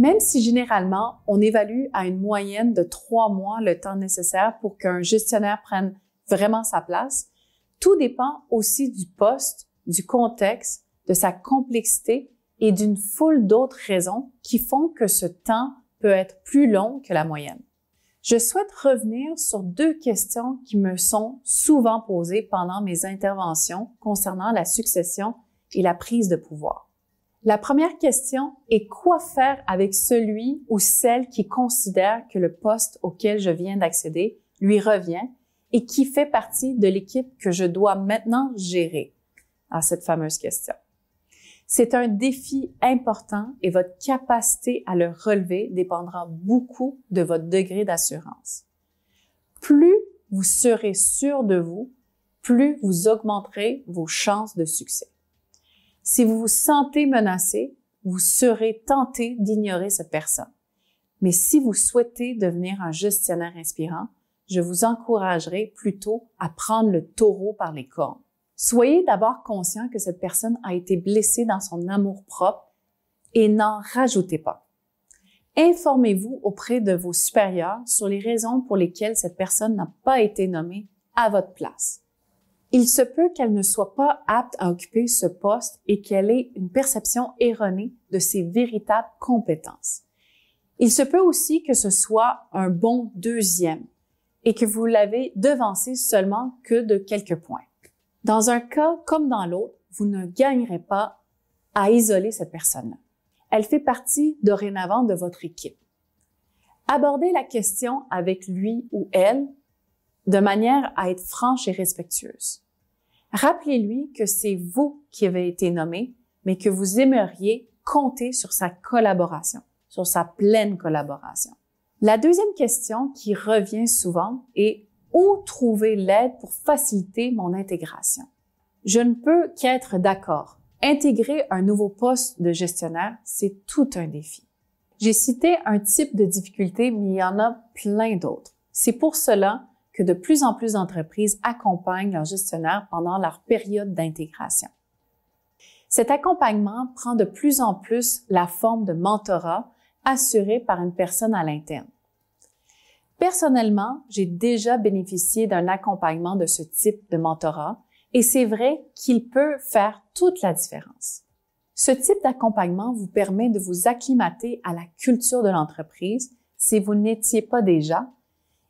Même si généralement, on évalue à une moyenne de 3 mois le temps nécessaire pour qu'un gestionnaire prenne vraiment sa place, tout dépend aussi du poste, du contexte, de sa complexité et d'une foule d'autres raisons qui font que ce temps peut être plus long que la moyenne. Je souhaite revenir sur 2 questions qui me sont souvent posées pendant mes interventions concernant la succession et la prise de pouvoir. La première question est quoi faire avec celui ou celle qui considère que le poste auquel je viens d'accéder lui revient et qui fait partie de l'équipe que je dois maintenant gérer? À cette fameuse question. C'est un défi important et votre capacité à le relever dépendra beaucoup de votre degré d'assurance. Plus vous serez sûr de vous, plus vous augmenterez vos chances de succès. Si vous vous sentez menacé, vous serez tenté d'ignorer cette personne. Mais si vous souhaitez devenir un gestionnaire inspirant, je vous encouragerai plutôt à prendre le taureau par les cornes. Soyez d'abord conscient que cette personne a été blessée dans son amour-propre et n'en rajoutez pas. Informez-vous auprès de vos supérieurs sur les raisons pour lesquelles cette personne n'a pas été nommée à votre place. Il se peut qu'elle ne soit pas apte à occuper ce poste et qu'elle ait une perception erronée de ses véritables compétences. Il se peut aussi que ce soit un bon deuxième et que vous l'avez devancé seulement que de quelques points. Dans un cas comme dans l'autre, vous ne gagnerez pas à isoler cette personne-là. Elle fait partie dorénavant de votre équipe. Abordez la question avec lui ou elle de manière à être franche et respectueuse. Rappelez-lui que c'est vous qui avez été nommé, mais que vous aimeriez compter sur sa collaboration, sur sa pleine collaboration. La deuxième question qui revient souvent est où trouver l'aide pour faciliter mon intégration? Je ne peux qu'être d'accord. Intégrer un nouveau poste de gestionnaire, c'est tout un défi. J'ai cité un type de difficulté, mais il y en a plein d'autres. C'est pour cela que de plus en plus d'entreprises accompagnent leurs gestionnaires pendant leur période d'intégration. Cet accompagnement prend de plus en plus la forme de mentorat assuré par une personne à l'interne. Personnellement, j'ai déjà bénéficié d'un accompagnement de ce type de mentorat et c'est vrai qu'il peut faire toute la différence. Ce type d'accompagnement vous permet de vous acclimater à la culture de l'entreprise si vous n'étiez pas déjà.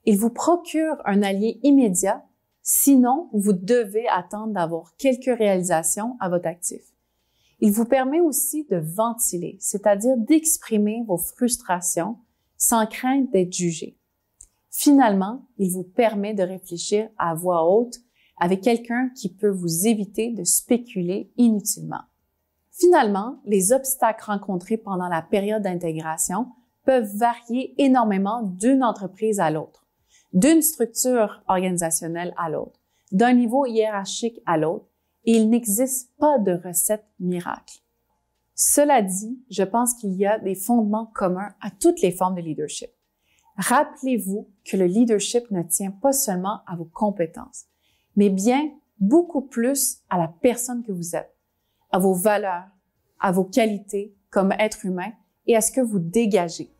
Il vous procure un allié immédiat, sinon vous devez attendre d'avoir quelques réalisations à votre actif. Il vous permet aussi de ventiler, c'est-à-dire d'exprimer vos frustrations sans crainte d'être jugé. Finalement, il vous permet de réfléchir à voix haute avec quelqu'un qui peut vous éviter de spéculer inutilement. Finalement, les obstacles rencontrés pendant la période d'intégration peuvent varier énormément d'une entreprise à l'autre, d'une structure organisationnelle à l'autre, d'un niveau hiérarchique à l'autre, et il n'existe pas de recette miracle. Cela dit, je pense qu'il y a des fondements communs à toutes les formes de leadership. Rappelez-vous que le leadership ne tient pas seulement à vos compétences, mais bien beaucoup plus à la personne que vous êtes, à vos valeurs, à vos qualités comme être humain et à ce que vous dégagez.